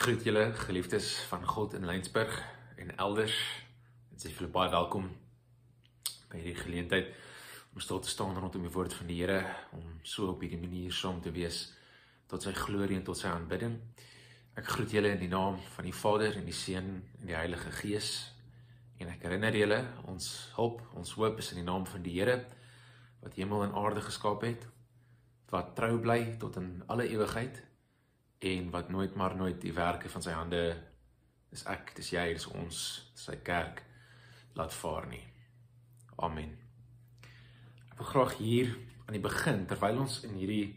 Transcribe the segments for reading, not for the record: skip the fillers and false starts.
Groet julle geliefdes van God in Lensburg en elders. En sê vir julle baie welkom by hierdie geleentheid om stil te staan rondom die woord van die Here, om so op hierdie manier saam te wees tot sy glorie en tot sy aanbidding. Ek groet julle in die naam van die Vader en die Seun en die Heilige Gees. En ek herinner julle, ons hulp, ons hoop is in die naam van die Here, wat hemel en aarde geskaap het, wat trou bly tot in alle ewigheid, en wat nooit maar nooit die werke van sy hande, dis ek, dis jy, dis ons, sy kerk, laat vaar nie. Amen. Ek wil graag hier aan die begin, terwyl ons in hierdie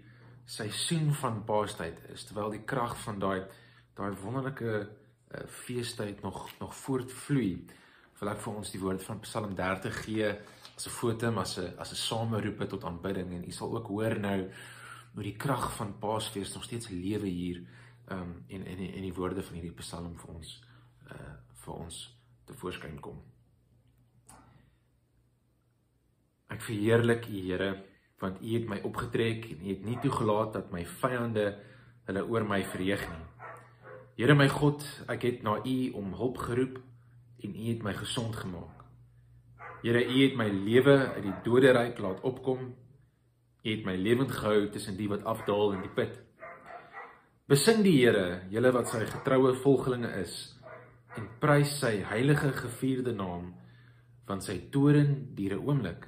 seisoen van Paastyd is, terwyl die krag van daai wonderlike feestyd nog voortvloei, wil ek vir ons die woord van Psalm 30 gee, as 'n fotum, as 'n sameroepe tot aanbidding, en jy sal ook hoor nou, hoe die krag van Paasfees nog steeds lewe hier, en die woorde van hierdie Psalm vir ons tevoorskyn kom. Ek verheerlik U, Here, want U het my opgetrek, en U het nie toegelaat dat my vyande hulle oor my verheug nie. Here my God, ek het na U om hulp geroep, en U het my gesond gemaak. Here, U het my lewe uit die doderyk laat opkom. U het my lewend gehou tussen die wat afdaal in die put. Besing die Here, julle wat sy getroue volgelinge is, en prys sy heilige gevierde naam, want sy toorn duur 'n oomblik,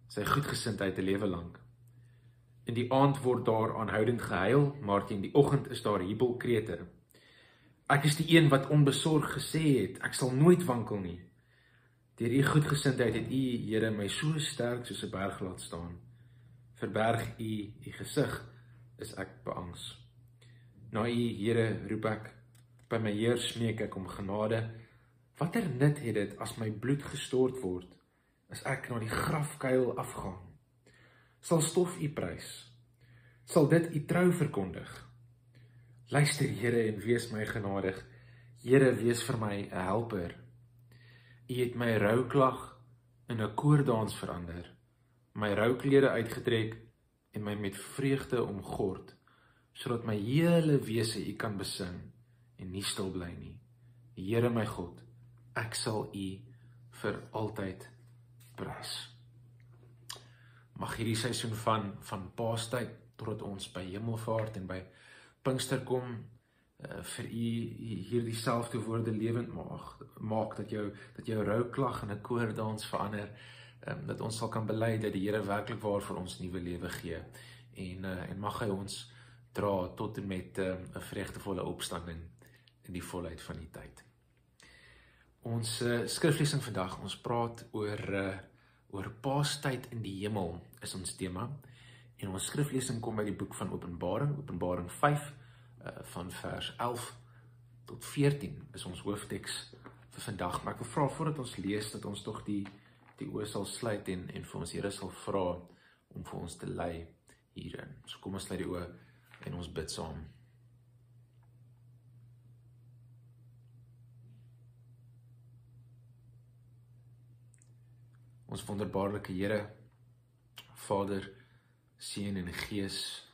sy goedgesindheid 'n lewe lank. In die aand word daar aanhoudend gehuil, maar teen die oggend is daar jubelkrete. Ek is die een wat onbesorg gesê het, ek sal nooit wankel nie. Deur U goedgesindheid het U, Here, my so sterk soos 'n berg laat staan. Verberg U gesig, is ek beangs. Na U, Here, roep ek, by my Heer smeek ek om genade. Watter nut het dit as my bloed gestort word, as ek na die grafkuil afgaan? Sal stof U prys? Sal dit U trou verkondig? Luister, Here, en wees my genadig. Here, wees vir my 'n helper. U het my rouklag in 'n koordans verander, my rouklede uitgetrek en my met vreugde omgord, sodat my hele wese U kan besing en nie stil bly nie. Here my God, ek sal U vir altyd prys. Mag hierdie seisoen van Paastyd, totdat ons by Hemelvaart en by Pinkster kom, vir U hier dieselfde woorde lewend maak, dat jou rouklag in 'n koordans verander, dat ons sal kan bely dat die Here werklik waar vir ons nuwe lewe gee, en mag hy ons dra tot en met 'n vreugdevolle opstanding in die volheid van die tyd. Ons skriflesing vandag, ons praat oor Paastyd in die hemel, is ons tema, en ons skriflesing kom by die boek van Openbaring 5, van vers 11 tot 14, is ons hoofteks vir vandag. Maar ek wil vra, voordat ons lees, dat ons tog die oë sal sluit en vir ons Here sal vra om vir ons te lei hierin. So kom ons sluit die oë en ons bid saam. Ons wonderbaarlike Here, Vader, Seun en Gees,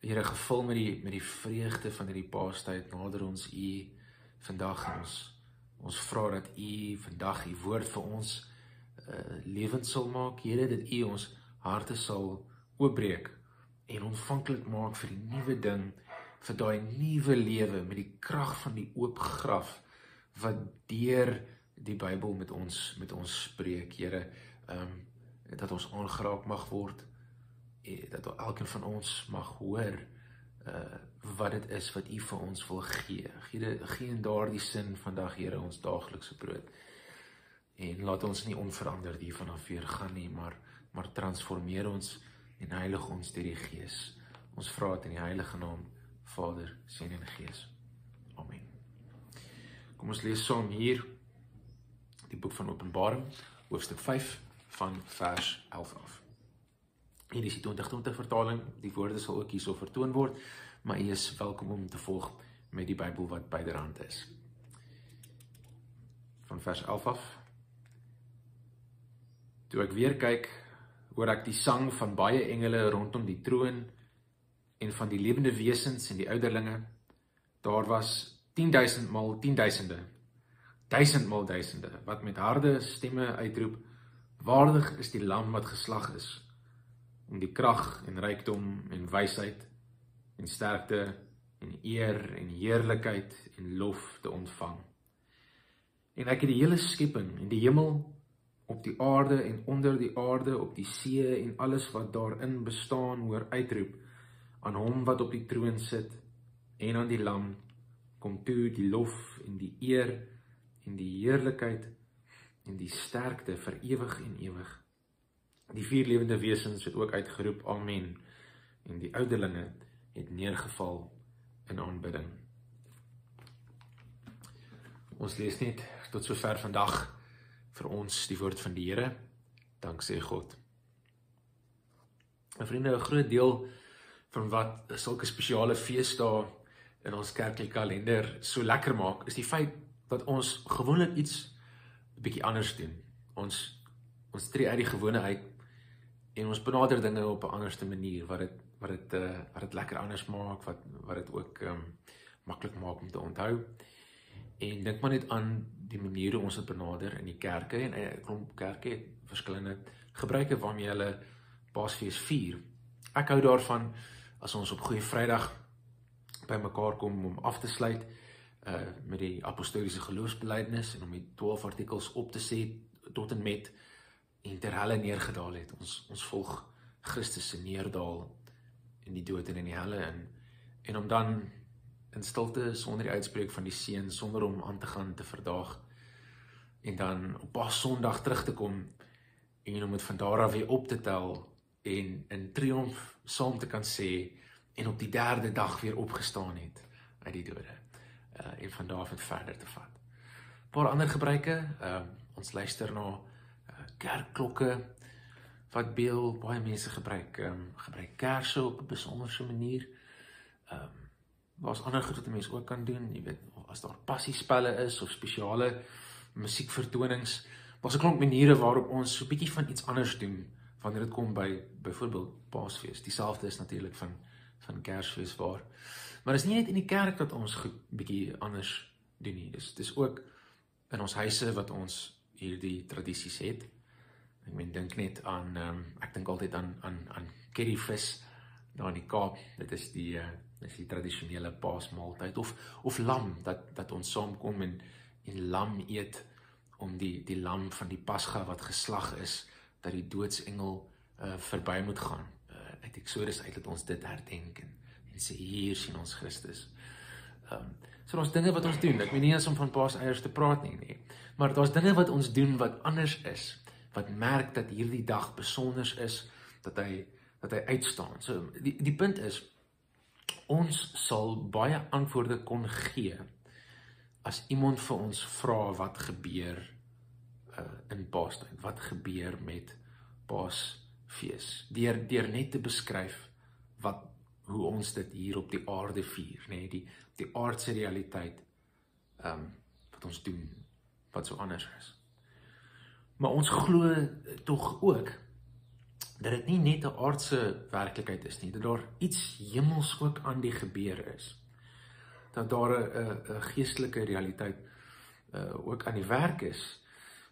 Here, gevul met die vreugde van hierdie Paastyd, nader ons U vandag, en ons vra dat U vandag U woord vir ons lewend sal maak, Here, dat U ons harte sal oopbreek en ontvanklik maak vir die nuwe ding, vir daai nuwe lewe, met die krag van die oop graf, wat deur die Bybel met ons spreek, Here, dat ons aangeraak mag word, dat elkeen van ons mag hoor wat dit is wat U vir ons wil gee. Gee in daardie sin vandag, Here, ons daaglikse brood. En laat ons nie onveranderd hier vanaf weer gaan nie, maar transformeer ons en heilig ons deur die Gees. Ons vra dit in die heilige naam, Vader, Seun en Gees. Amen. Kom ons lees saam hier die boek van Openbaring, hoofstuk 5 van vers 11 af. Hier is die 2020 vertaling, die woorde sal ook hierso vertoon word, maar U is welkom om te volg met die Bybel wat byderhand is. Van vers 11 af. Toe ek weer kyk, hoor ek die sang van baie engele rondom die troon en van die lewende wesens en die ouderlinge, daar was 10.000 maal 10.000, 1000 maal duisende, wat met harde stemme uitroep, waardig is die lam wat geslag is, om die krag en rykdom en wysheid en sterkte en eer en heerlikheid en lof te ontvang. En ek het die hele skepping en die hemel, op die aarde en onder die aarde, op die see en alles wat daarin bestaan, hoor uitroep, aan hom wat op die troon sit, en aan die lam, kom toe die lof en die eer en die heerlikheid en die sterkte vir ewig en ewig. Die 4 lewende wesens het ook uitgeroep, amen, en die ouderlinge het neergeval in aanbidding. Ons lees net tot sover vandag vir ons die woord van die Here. Dank sê God. En vriende, 'n groot deel van wat sulke spesiale feesdae in ons kerklike kalender so lekker maak, is die feit dat ons gewoonlik iets 'n bietjie anders doen. Ons tree uit die gewone uit en ons benader dinge op 'n anderste manier wat dit lekker anders maak, wat dit ook maklik maak om te onthou. En dink maar net aan die maniere ons het benader in die kerke, en 'n klomp kerke het verskillende gebruike waarmee hulle Paasfees vier. Ek hou daarvan as ons op Goeie Vrydag by mekaar kom om af te sluit met die apostoliese geloofsbelijdenis en om die 12 artikels op te sê tot en met en ter helle neergedaal het. Ons volg Christus se neerdaal in die dood en in die helle en om dan in stilte sonder die uitspreek van die seën, sonder om aan te gaan te verdaag en dan op Paasondag terug te kom en om het van daar af weer op te tel en in triomf saam te kan sê en op die 3de dag weer opgestaan het uit die dode en van daar af het verder te vat. 'n Paar ander gebruike, ons luister na kerkklokke wat beel, baie mense gebruik kerse op 'n besonderse manier. Daar's ander goed wat 'n mens ook kan doen, jy weet, as daar passiespelle is of spesiale musiekvertonings, daar's 'n klomp maniere waarop ons so 'n bietjie van iets anders doen wanneer dit kom by byvoorbeeld Paasfees. Dieselfde is natuurlik van Kersfees waar. Maar dit is nie net in die kerk dat ons goed bietjie anders doen nie. Dis ook in ons huise wat ons hierdie tradisies het. Ek meen, dink net aan ek dink altyd aan curryvis daar in die Kaap. Dit is die tradisionele Paasmaaltyd of lam dat ons saamkom en lam eet om die lam van die Pasga wat geslag is, dat die doodsengel verby moet gaan. Uit Exodus uit dat ons dit herdenk en sê hier sien ons Christus. So daar's dinge wat ons doen. Ek meen nie eens om van Paaseiers te praat nie. Maar daar's dinge wat ons doen wat anders is, wat merk dat hierdie dag besonders is, dat hy uitstaan. So die punt is, ons sal baie antwoorde kon gee as iemand vir ons vra wat gebeur in Paastyd, wat gebeur met Paasfees, deur net te beskryf hoe ons dit hier op die aarde vier, die aardse realiteit wat ons doen, wat so anders is. Maar ons glo tog ook dat dit nie net 'n aardse werklikheid is nie, dat daar iets hemels ook aan die gebeur is. Dat daar 'n geestelike realiteit ook aan die werk is.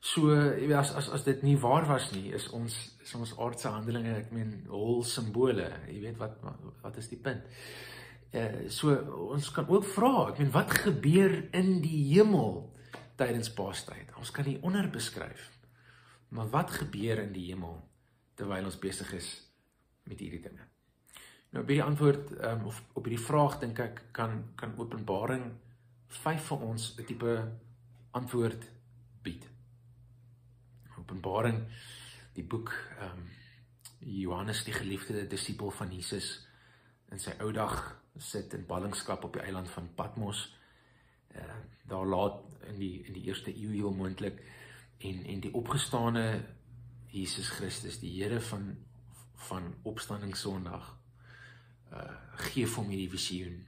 So, as dit nie waar was nie, is ons aardse handelinge, ek meen, hol simbole, jy weet wat is die punt. So, ons kan ook vra, ek meen, wat gebeur in die hemel tydens Paastyd? Ons kan nie onderbeskryf, maar wat gebeur in die hemel terwyl ons besig is met hierdie dinge? Nou, by die antwoord, of op hierdie vraag, dink ek, kan Openbaring 5 vir ons 'n tipe antwoord bied. Openbaring, die boek, Johannes, die geliefde disipel van Jesus, in sy ou dag sit in ballingskap op die eiland van Patmos, daar laat in die eerste eeu heel moontlik, en die opgestane Jesus Christus, die Here van opstandingssondag, geef hom hierdie visioen,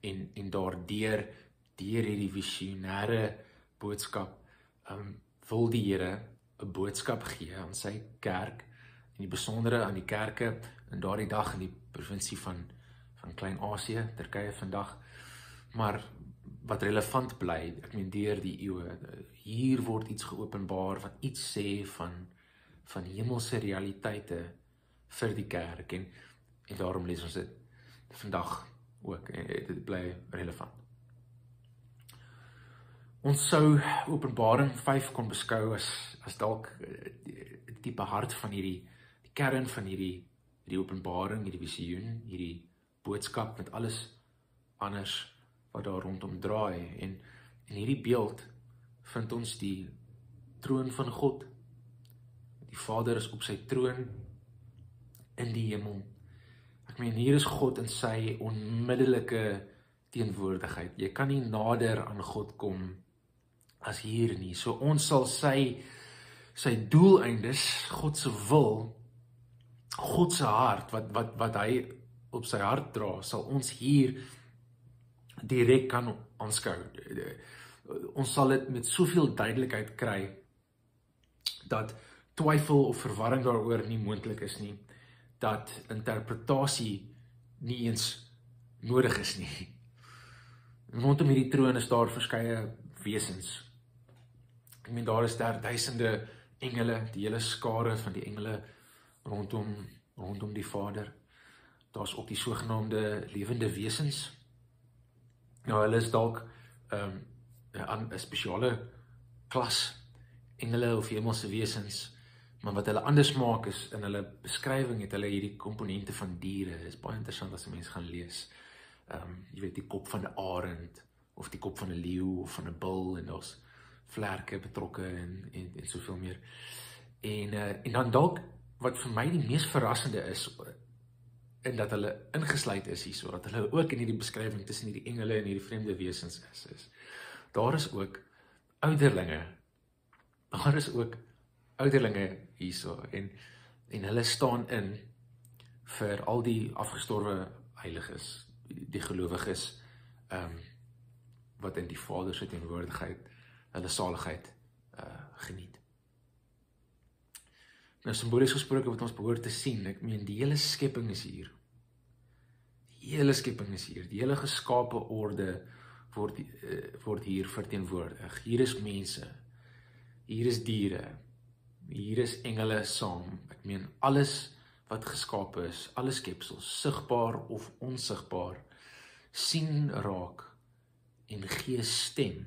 en daardeur hierdie visionêre boodskap, wil die Here 'n boodskap gee aan sy kerk en die besondere aan die kerke in daardie dag in die provinsie van Klein-Asië, Turkye vandag, maar wat relevant bly, ek meen deur die eeue, hier word iets geopenbaar wat iets sê van hemelse realiteite vir die kerk, en daarom lees ons dit vandag ook, en dit bly relevant. Ons sou Openbaring 5 kon beskou as dalk die tipe hart van die kern van hierdie openbaring, hierdie visioen, hierdie boodskap met alles anders wat daar rondom draai, en hierdie beeld vind ons die troon van God. Die Vader is op sy troon in die hemel. Ek meen, hier is God in sy onmiddellike teenwoordigheid. Jy kan nie nader aan God kom as hier nie. So ons sal sy doeleindes, God se wil, God se hart, wat hy op sy hart dra, sal ons hier direk kan aanskou. Ons sal dit met soveel duidelikheid kry, dat twyfel of verwarring daaroor nie moontlik is nie, dat interpretasie nie eens nodig is nie. Rondom hierdie troon is daar verskeie wesens. Ek meen, daar is daar duisende engele, die hele skare van die engele rondom die Vader. Daar is ook die sogenaamde lewende wesens. Nou, hulle is dalk 'n spesiale klas engele of hemelse wesens, maar wat hulle anders maak is, in hulle beskrywing het hulle hierdie komponente van diere. Dit is baie interessant as mense gaan lees. Jy weet, die kop van 'n arend, of die kop van 'n leeu, of van 'n bul, en daar's vlerke betrokke, en soveel meer. En dan dalk, wat vir my die mees verrassende is, en dat hulle ingesluit is hier, so dat hulle ook in hierdie beskrywing tussen hierdie engele en hierdie vreemde wesens is. Daar is ook ouderlinge. Daar is ook ouderlinge hierso, en hulle staan in vir al die afgestorwe heiliges, die gelowiges, wat in die Vader se teenwoordigheid hulle saligheid geniet. Nou, simbolies gesproke wat ons behoort te sien, ek meen, die hele skepping is hier. Die hele skepping is hier. Die hele geskape orde word hier verteenwoordig. Hier is mense, hier is diere, hier is engele saam. Ek meen, alles wat geskape is, alle skepsels, sigbaar of onsigbaar, sien raak en gee stem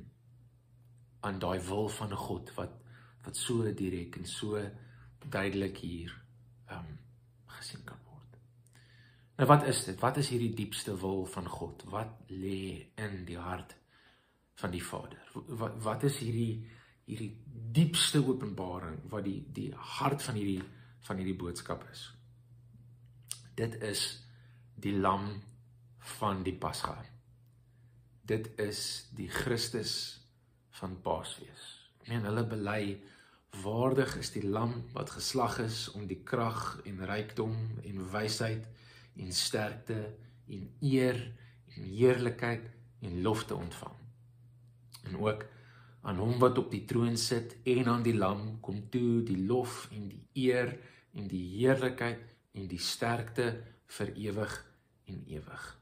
aan daai wil van God, wat so direk en so duidelik hier gesien kan word. Nou, wat is dit? Wat is hierdie diepste wil van God? Wat lê in die hart van die Vader? Wat is hierdie diepste openbaring, wat die hart van hierdie boodskap is? Dit is die lam van die Pasga. Dit is die Christus van Paasfees. Ek meen, hulle bely, waardig is die lam wat geslag is om die krag en rykdom en wysheid en sterkte en eer en heerlikheid en lof te ontvang. En ook aan hom wat op die troon sit en aan die lam kom toe die lof en die eer en die heerlikheid en die sterkte vir ewig en ewig.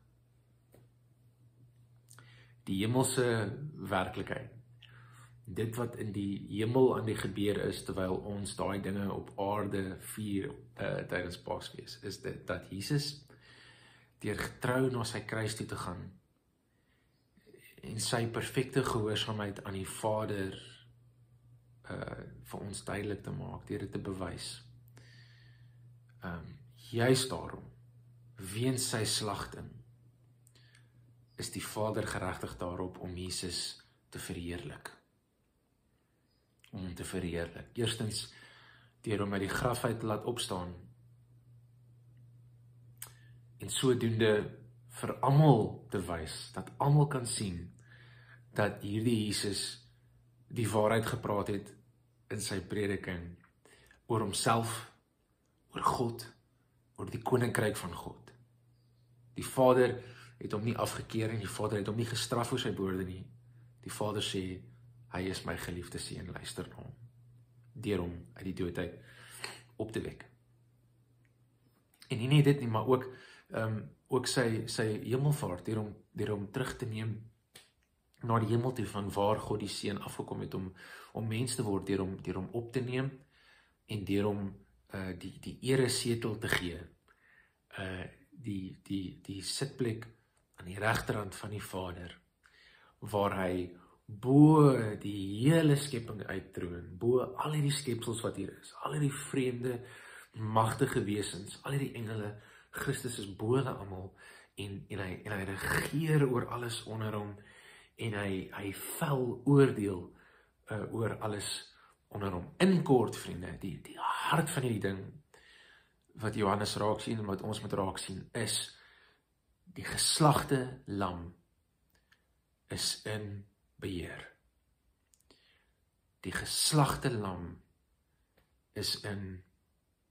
Die hemelse werklikheid, dit wat in die hemel aan die gebeur is, terwyl ons daai dinge op aarde vier tydens Paasfees, is dit dat Jesus deur getrou na sy kruis toe te gaan en sy perfekte gehoorsaamheid aan die Vader vir ons duidelik te maak, deur dit te bewys. Juist daarom, weens sy slagting, is die Vader geregtig daarop om Jesus te verheerlik. Om hom te verheerlik. Eerstens, deur hom uit die graf uit te laat opstaan, en sodoende vir almal te wys, dat almal kan sien, dat hierdie Jesus die waarheid gepraat het in sy prediking, oor homself, oor God, oor die koninkryk van God. Die Vader het hom nie afgekeer en die Vader het hom nie gestraf oor sy woorde nie. Die Vader sê, hy is my geliefde seun, luister na hom, deur hom uit die dood uit op te wek. En nie net dit nie, maar ook sy hemelvaart, deur hom terug te neem na die hemel toe, van waar God die Seun afgekom het om mens te word, deur hom op te neem en deur hom die eresetel te gee, die sitplek aan die regterhand van die Vader, waar hy bo die hele skepping uittroon, bo al die skepsels wat hier is, al die vreemde, magtige wesens, al die engele, Christus is bo hulle almal, en hy regeer oor alles onder hom, en hy vel oordeel oor alles onder hom. In kort, vriende, die hart van hierdie ding, wat Johannes raak sien, en wat ons moet raak sien, is, die geslagte lam, is in beheer. Die geslagte lam, is in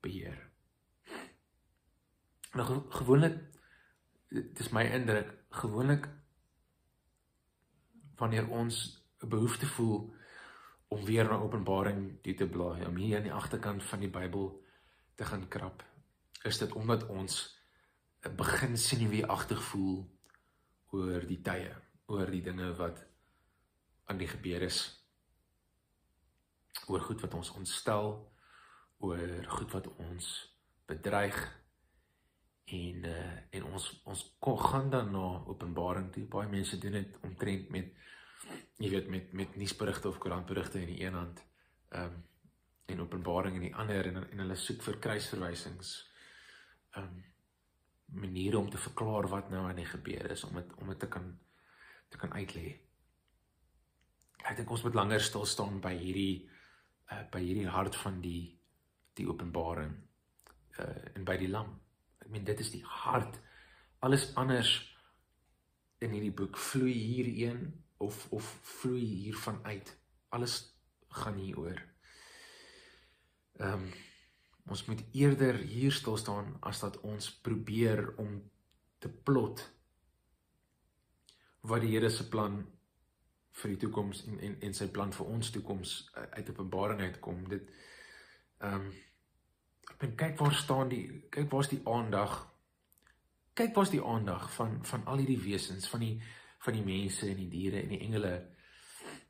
beheer. Nou, gewoonlik, dit is my indruk, gewoonlik, wanneer ons 'n behoefte voel om weer na Openbaring toe te blaai, om hier aan die agterkant van die Bybel te gaan krap, is dit omdat ons begin senuweeagtig voel oor die tye, oor die dinge wat aan die gebeur is, oor goed wat ons ontstel, oor goed wat ons bedreig, en ons gaan dan na Openbaring toe. Baie mense doen dit omtrent met, jy weet, met nuusberigte of koerantberigte in die een hand, en Openbaring in die ander, en hulle soek vir kruisverwysings, maniere om te verklaar wat nou aan die gebeur is, om het te kan uitlê. Ek dink ons moet langer stil staan by hierdie hart van die Openbaring, en by die lam. Ek meen, dit is die hart. Alles anders in hierdie boek vloei hierheen, of vloei hiervan uit. Alles gaan hieroor. Ons moet eerder hier stil staan, as dat ons probeer om te plot wat die Here se plan vir die toekoms, en sy plan vir ons toekoms uit Openbaring uitkom. Kyk waar's die aandag, van al hierdie wesens, van die mense en die diere en die engele,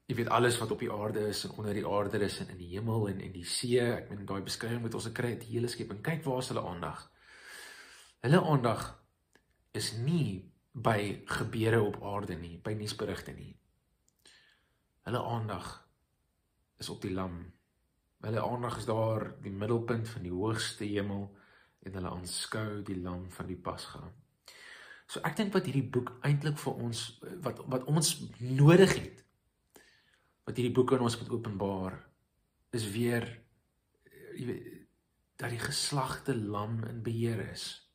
jy weet, alles wat op die aarde is, en onder die aarde is, en in die hemel, en die see. Ek meen, daai beskrywing wat ons kry, die hele skepping. Kyk, waar is hulle aandag? Hulle aandag is nie by gebeure op aarde nie, by nuusberigte nie. Hulle aandag is op die lam. Hulle aandag is daar, die middelpunt van die hoogste hemel, en hulle aanskou die lam van die Pasga. So ek dink wat hierdie boek eintlik vir ons, wat ons nodig het, wat hierdie boek aan ons moet openbaar, is weer, jy weet, dat die geslagte lam in beheer is.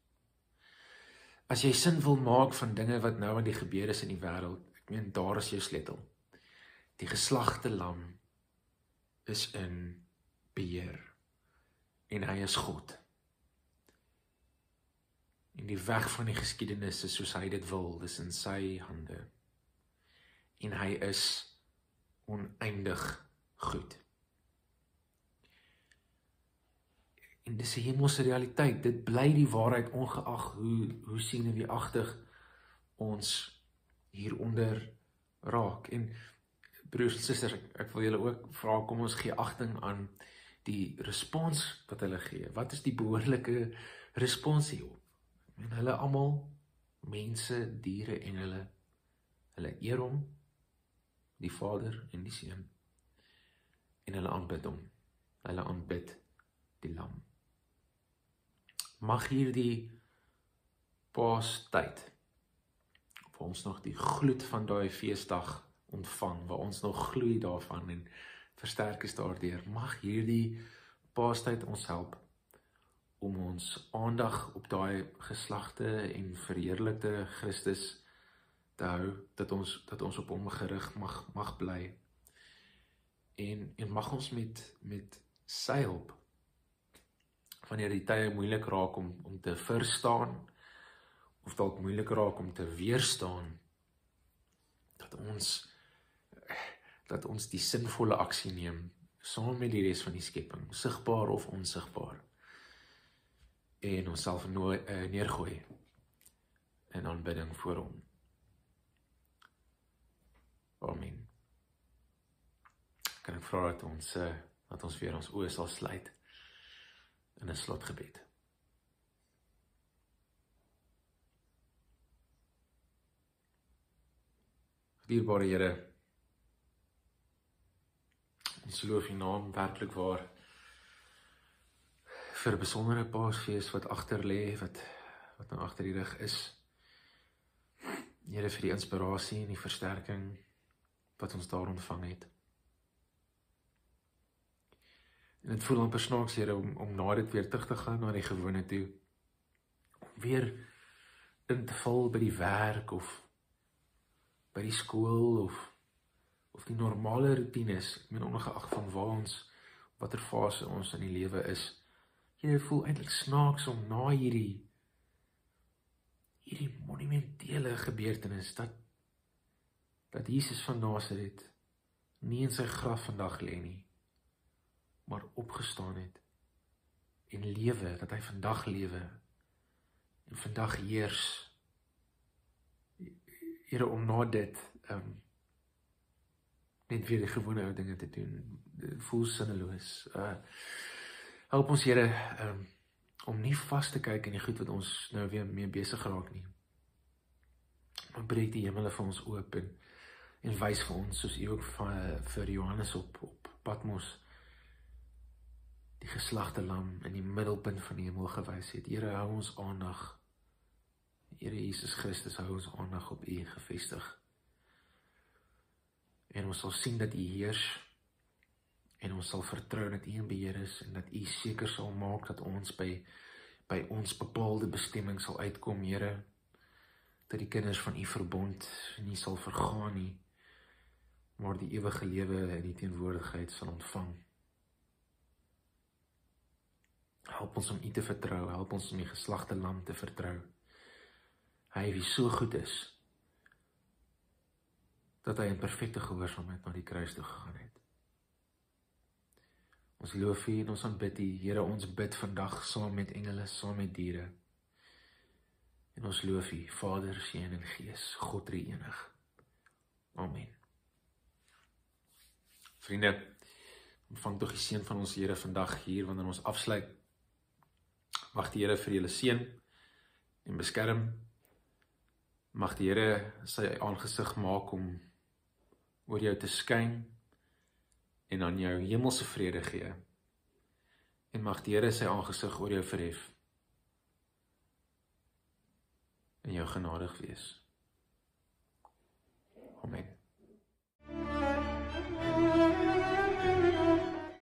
As jy sin wil maak van dinge wat nou aan die gebeur is in die wêreld, ek meen, daar is jou sleutel. Die geslagte lam is in beheer, en hy is God. En die weg van die geskiedenis is soos hy dit wil, dis in sy hande. En hy is oneindig goed. En dis 'n hemelse realiteit, dit bly die waarheid, ongeag hoe senuweeagtig ons hieronder raak. En broers en susters, ek wil julle ook vra, kom ons gee agting aan die respons wat hulle gee. Wat is die behoorlike respons hierop? En hulle almal, mense, diere, engele, hulle eer hom, die Vader en die Seun, en hulle aanbid hom. Hulle aanbid die lam. Mag hierdie Paastyd, waar ons nog die gloed van daai feesdag ontvang, waar ons nog gloei daarvan en versterk is daardeur, mag hierdie Paastyd ons help om ons aandag op daai geslagte en verheerlikte Christus te hou, dat ons op hom gerig mag bly, en mag ons met sy hulp, wanneer die tye moeilik raak om te verstaan, of dalk moeilik raak om te weerstaan, dat ons die sinvolle aksie neem, saam met die res van die skepping, sigbaar of onsigbaar, en onsself neergooi in aanbidding voor hom. Amen. Kan ek vra dat ons weer ons oë sal sluit in 'n slotgebed. Dierbare Here, ons loof U naam werklik waar vir 'n besondere Paasfees wat agter lê, wat nou agter die rug is. Here, vir die inspirasie en die versterking wat ons daar ontvang het. En dit voel amper snaaks, Here, om na dit weer terug te gaan na die gewone toe. Om weer in te val by die werk of by die skool of die normale routines, met ongeag van waar ons, watter fase ons in die lewe is. Jy voel eintlik snaaks om na hierdie monumentele gebeurtenis, dat Jesus van Nasaret nie in sy graf vandag lê nie, maar opgestaan het en lewe, dat hy vandag lewe en vandag heers. Here, om na dit net weer die gewone ou dinge te doen, dit voel sinneloos. Help ons, Here, om nie vas te kyk in die goed wat ons nou weer mee besig raak nie. Maar breek die hemele vir ons oop en wys vir ons, soos U ook vir Johannes op Patmos, die geslagte lam in die middelpunt van die hemel gewys het. Here, hou ons aandag. Here Jesus Christus, hou ons aandag op U gefestig. En ons sal sien dat U heers, en ons sal vertrou dat U in beheer is, en dat U seker sal maak dat ons by ons bepaalde bestemming sal uitkom, Here, dat die kinders van U verbond nie sal vergaan nie, maar die ewige lewe en die teenwoordigheid sal ontvang. Help ons om U te vertrou, help ons om die geslagte lam te vertrou. Hy wie so goed is, dat hy in perfekte gehoorsaamheid na die kruis toe gegaan het. Ons loof U en ons aanbid U, Here, ons bid vandag saam met engele, saam met diere. En ons loof U, Vader, Seun en Gees, God drie-enig. Amen. Vriende, ontvang tog die seën van ons Here vandag hier, wanneer ons afsluit. Mag die Here vir julle seën en beskerm. Mag die Here sy aangesig maak om oor jou te skyn en aan jou hemelse vrede gee. En mag die Here sy aangesig oor jou verhef en jou genadig wees. Amen.